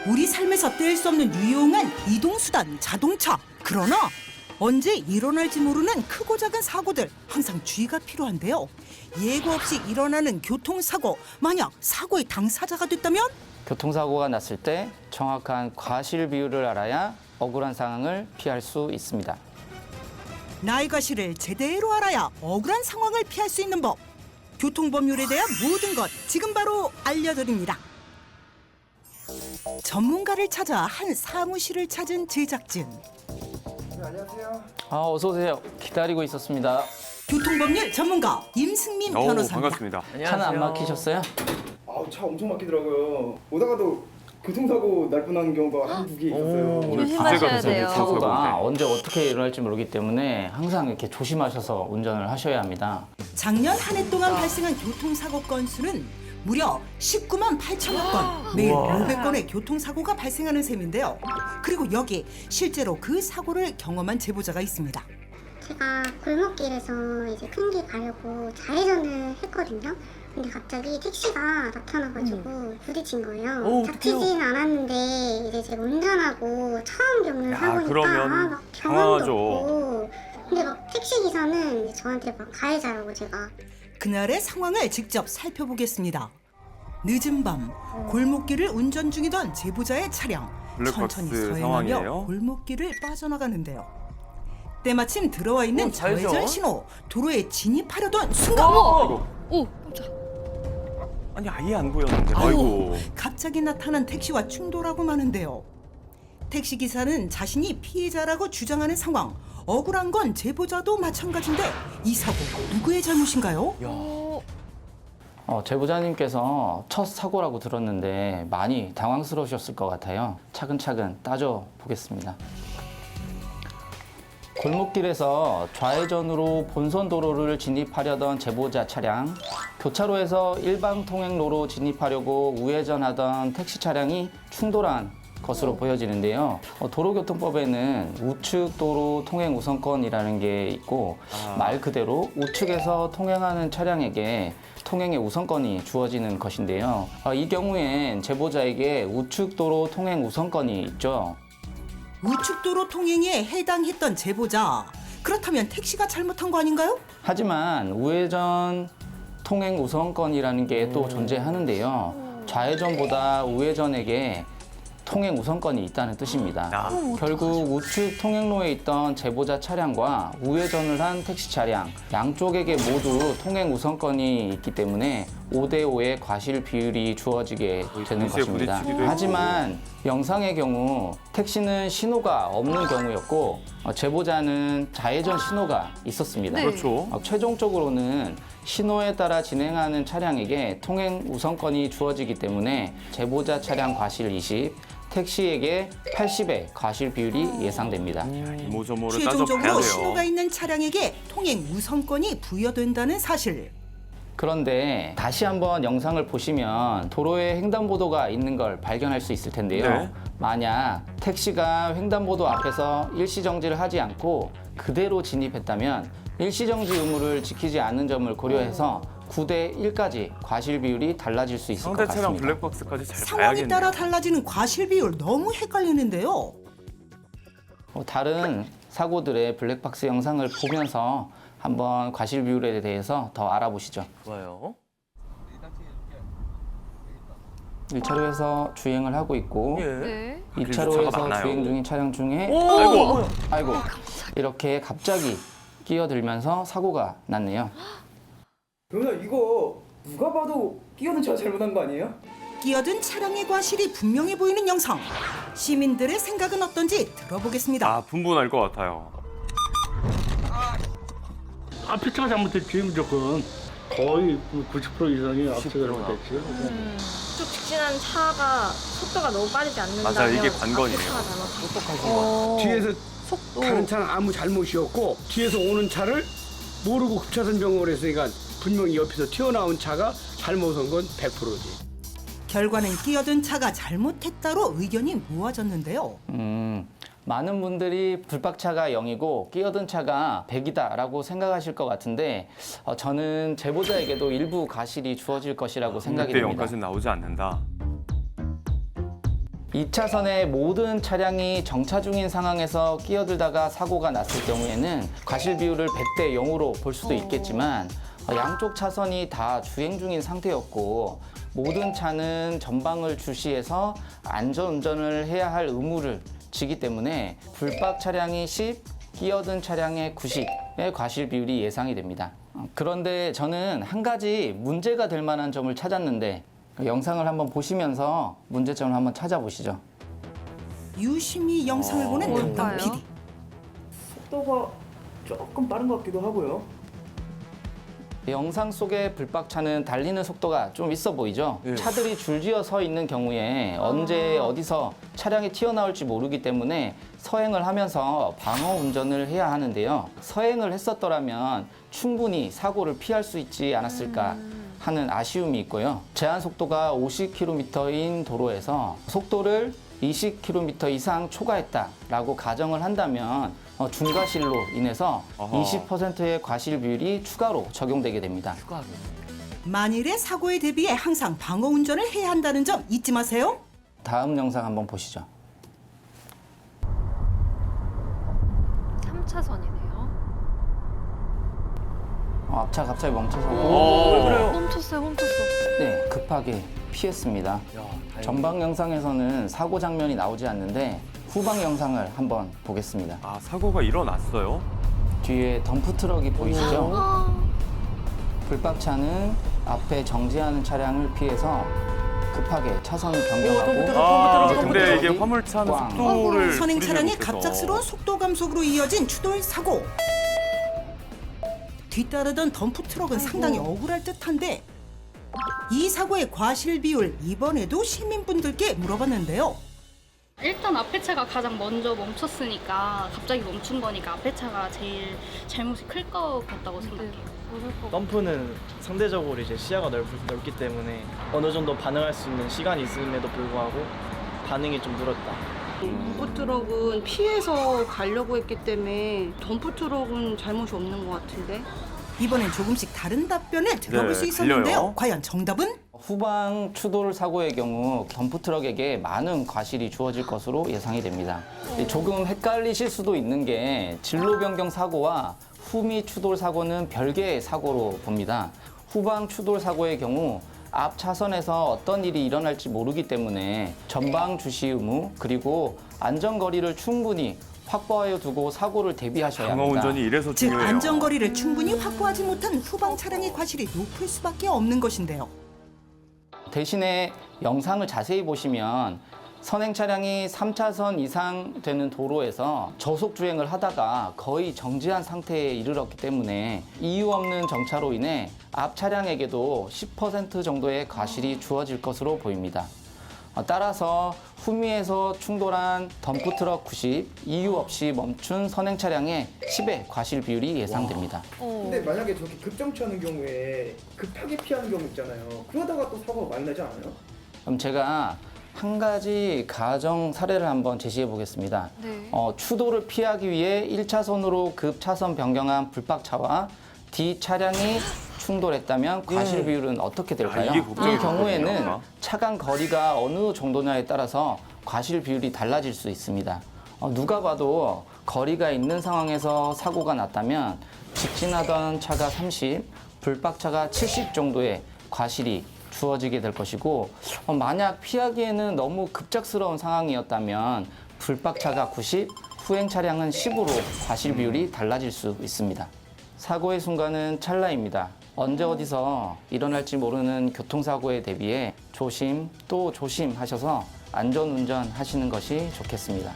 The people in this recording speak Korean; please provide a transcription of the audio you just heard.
우리 삶에서 뗄 수 없는 유용한 이동수단 자동차. 그러나 언제 일어날지 모르는 크고 작은 사고들 항상 주의가 필요한데요. 예고 없이 일어나는 교통사고, 만약 사고의 당사자가 됐다면? 교통사고가 났을 때 정확한 과실 비율을 알아야 억울한 상황을 피할 수 있습니다. 나의 과실을 제대로 알아야 억울한 상황을 피할 수 있는 법. 교통법률에 대한 모든 것 지금 바로 알려드립니다. 전문가를 찾아 한 사무실을 찾은 제작진. 네, 안녕하세요. 어서 오세요. 기다리고 있었습니다. 교통법률 전문가 임승민 변호사입니다. 반갑습니다. 차는 안 막히셨어요? 아우, 차 엄청 막히더라고요. 오다가도 교통사고 날 뻔한 경우가 한두 개 있었어요. 오늘 조심하셔야 돼요. 사고가 언제 어떻게 일어날지 모르기 때문에 항상 이렇게 조심하셔서 운전을 하셔야 합니다. 작년 한 해 동안 발생한 교통사고 건수는 무려 19만 8천여 건, 매일 500건의 교통사고가 발생하는 셈인데요. 그리고 여기 실제로 그 사고를 경험한 제보자가 있습니다. 제가 골목길에서 이제 큰 길 가려고 좌회전을 했거든요. 근데 갑자기 택시가 나타나가지고 부딪힌 거예요. 다치진 않았는데 이제 제가 운전하고 처음 겪는 사고니까 그러면 막 경험도 당황하죠. 없고, 근데 막 택시 기사는 저한테 막 가해자라고 제가. 그날의 상황을 직접 살펴보겠습니다. 늦은 밤 골목길을 운전 중이던 제보자의 차량 천천히 블랙박스 서행하며 상황이에요? 골목길을 빠져나가는데요. 때마침 들어와 있는 좌회전 신호, 도로에 진입하려던 순간 오, 깜짝. 아니 아예 안 보였는데. 아이고. 갑자기 나타난 택시와 충돌하고 마는데요. 택시 기사는 자신이 피해자라고 주장하는 상황. 억울한 건 제보자도 마찬가지인데 이 사고 누구의 잘못인가요? 제보자님께서 첫 사고라고 들었는데 많이 당황스러우셨을 것 같아요. 차근차근 따져보겠습니다. 골목길에서 좌회전으로 본선 도로를 진입하려던 제보자 차량, 교차로에서 일방 통행로로 진입하려고 우회전하던 택시 차량이 충돌한 것으로 보여지는데요. 도로교통법에는 우측 도로 통행 우선권이라는 게 있고 말 그대로 우측에서 통행하는 차량에게 통행의 우선권이 주어지는 것인데요. 이 경우엔 제보자에게 우측 도로 통행 우선권이 있죠. 우측도로 통행에 해당했던 제보자. 그렇다면 택시가 잘못한 거 아닌가요? 하지만 우회전 통행 우선권이라는 게 또 존재하는데요. 좌회전보다 우회전에게 통행 우선권이 있다는 뜻입니다. 결국 우측 통행로에 있던 제보자 차량과 우회전을 한 택시 차량 양쪽에게 모두 통행 우선권이 있기 때문에 5대5의 과실 비율이 주어지게 되는 것입니다. 하지만 영상의 경우 택시는 신호가 없는 경우였고 제보자는 좌회전 신호가 있었습니다. 그렇죠. 최종적으로는 신호에 따라 진행하는 차량에게 통행 우선권이 주어지기 때문에 제보자 차량 과실 20, 택시에게 80의 과실 비율이 예상됩니다. 이모저모를 최종적으로 따져봐야 신호가 돼요. 있는 차량에게 통행 우선권이 부여된다는 사실. 그런데 다시 한번 영상을 보시면 도로에 횡단보도가 있는 걸 발견할 수 있을 텐데요. 네. 만약 택시가 횡단보도 앞에서 일시정지를 하지 않고 그대로 진입했다면 일시정지 의무를 지키지 않는 점을 고려해서 9대 1까지 과실 비율이 달라질 수 있을 것 상대 차량 같습니다. 블랙박스까지 잘 상황에 봐야겠네요. 따라 달라지는 과실 비율 너무 헷갈리는데요. 다른 사고들의 블랙박스 영상을 보면서 한번 과실 비율에 대해서 더 알아보시죠. 좋아요. 1차로에서 주행을 하고 있고 예. 네. 차가 2차로에서 많아요. 주행 중인 차량 중에 아이고 이렇게 갑자기 끼어들면서 사고가 났네요. 그러면 이거 누가 봐도 끼어든 차가 잘못한 거 아니에요? 끼어든 차량의 과실이 분명해 보이는 영상. 시민들의 생각은 어떤지 들어보겠습니다. 분분할 것 같아요. 앞에 차가 잘못했지 무조건 거의 90% 이상이 앞차가 90% 나. 잘못했지. 쭉 직진하는 차가 속도가 너무 빠르지 않는다면 맞아요, 이게 관건이에요. 앞에 차가 잘못한 뒤에서 속도. 가는 차는 아무 잘못이었고 뒤에서 오는 차를 모르고 급차선 병을 했으니까 분명히 옆에서 튀어나온 차가 잘못한 건 100%지. 결과는 끼어든 차가 잘못했다로 의견이 모아졌는데요. 많은 분들이 불박차가 0이고 끼어든 차가 100이다라고 생각하실 것 같은데 저는 제보자에게도 일부 과실이 주어질 것이라고 생각이 100대 됩니다. 0까지 나오지 않는다. 2차선의 모든 차량이 정차 중인 상황에서 끼어들다가 사고가 났을 경우에는 과실 비율을 100대 0으로 볼 수도 있겠지만 양쪽 차선이 다 주행 중인 상태였고 모든 차는 전방을 주시해서 안전운전을 해야 할 의무를 지기 때문에 불박 차량이 10, 끼어든 차량의 90의 과실 비율이 예상이 됩니다. 그런데 저는 한 가지 문제가 될 만한 점을 찾았는데 영상을 한번 보시면서 문제점을 한번 찾아보시죠. 유심히 영상을 보는 담당 PD. 속도가 조금 빠른 것 같기도 하고요. 영상 속의 불박차는 달리는 속도가 좀 있어 보이죠? 네. 차들이 줄지어 서 있는 경우에 언제 어디서 차량이 튀어나올지 모르기 때문에 서행을 하면서 방어 운전을 해야 하는데요. 서행을 했었더라면 충분히 사고를 피할 수 있지 않았을까 하는 아쉬움이 있고요. 제한 속도가 50km인 도로에서 속도를 20km 이상 초과했다라고 가정을 한다면 중과실로 인해서 어허. 20%의 과실 비율이 추가로 적용되게 됩니다. 만일의 사고에 대비해 항상 방어 운전을 해야 한다는 점 잊지 마세요. 다음 영상 한번 보시죠. 3차선이네요. 앞차 갑자기 멈춰서 멈췄어. 네, 급하게 피했습니다. 전방 영상에서는 사고 장면이 나오지 않는데 후방 영상을 한번 보겠습니다. 아, 사고가 일어났어요? 뒤에 덤프 트럭이 보이시죠? 불박차는 앞에 정지하는 차량을 피해서 급하게 차선을 변경하고 아, 이제 근데 덤프 이게 트럭이 화물차는 꽝. 속도를 선행 차량의 줄이지 못해서. 갑작스러운 속도 감속으로 이어진 추돌 사고. 뒤따르던 덤프 트럭은 상당히 억울할 듯한데 이 사고의 과실 비율 이번에도 시민분들께 물어봤는데요. 일단 앞에 차가 가장 먼저 멈췄으니까 갑자기 멈춘 거니까 앞에 차가 제일 잘못이 클 것 같다고 생각해요. 덤프는 상대적으로 이제 시야가 넓기 때문에 어느 정도 반응할 수 있는 시간이 있음에도 불구하고 반응이 좀 늘었다. 덤프 트럭은 피해서 가려고 했기 때문에 덤프 트럭은 잘못이 없는 것 같은데. 이번엔 조금씩 다른 답변을 들어볼 네, 수 있었는데요. 들려요. 과연 정답은? 후방 추돌 사고의 경우 덤프 트럭에게 많은 과실이 주어질 것으로 예상이 됩니다. 조금 헷갈리실 수도 있는 게 진로 변경 사고와 후미 추돌 사고는 별개의 사고로 봅니다. 후방 추돌 사고의 경우 앞 차선에서 어떤 일이 일어날지 모르기 때문에 전방 주시 의무 그리고 안전거리를 충분히 확보하여 두고 사고를 대비하셔야 방어 합니다. 운전이 이래서 즉 중요해요. 안전거리를 충분히 확보하지 못한 후방 차량의 과실이 높을 수밖에 없는 것인데요. 대신에 영상을 자세히 보시면 선행 차량이 3차선 이상 되는 도로에서 저속 주행을 하다가 거의 정지한 상태에 이르렀기 때문에 이유 없는 정차로 인해 앞 차량에게도 10% 정도의 과실이 주어질 것으로 보입니다. 따라서 후미에서 충돌한 덤프트럭 90, 이유 없이 멈춘 선행 차량의 10의 과실 비율이 예상됩니다. 근데 만약에 저렇게 급정차하는 경우에 급하게 피하는 경우 있잖아요. 그러다가 또 사고가 많이 나지 않아요? 그럼 제가 한 가지 가정 사례를 한번 제시해 보겠습니다. 네. 추돌을 피하기 위해 1차선으로 급차선 변경한 불박차와 뒤 차량이 충돌했다면 과실 비율은 어떻게 될까요? 이게 걱정이 이 경우에는 됐거든요. 차 간 거리가 어느 정도냐에 따라서 과실 비율이 달라질 수 있습니다. 누가 봐도 거리가 있는 상황에서 사고가 났다면 직진하던 차가 30, 불박차가 70 정도의 과실이 주어지게 될 것이고 만약 피하기에는 너무 급작스러운 상황이었다면 불박차가 90, 후행 차량은 10으로 과실 비율이 달라질 수 있습니다. 사고의 순간은 찰나입니다. 언제 어디서 일어날지 모르는 교통사고에 대비해 조심 또 조심하셔서 안전운전 하시는 것이 좋겠습니다.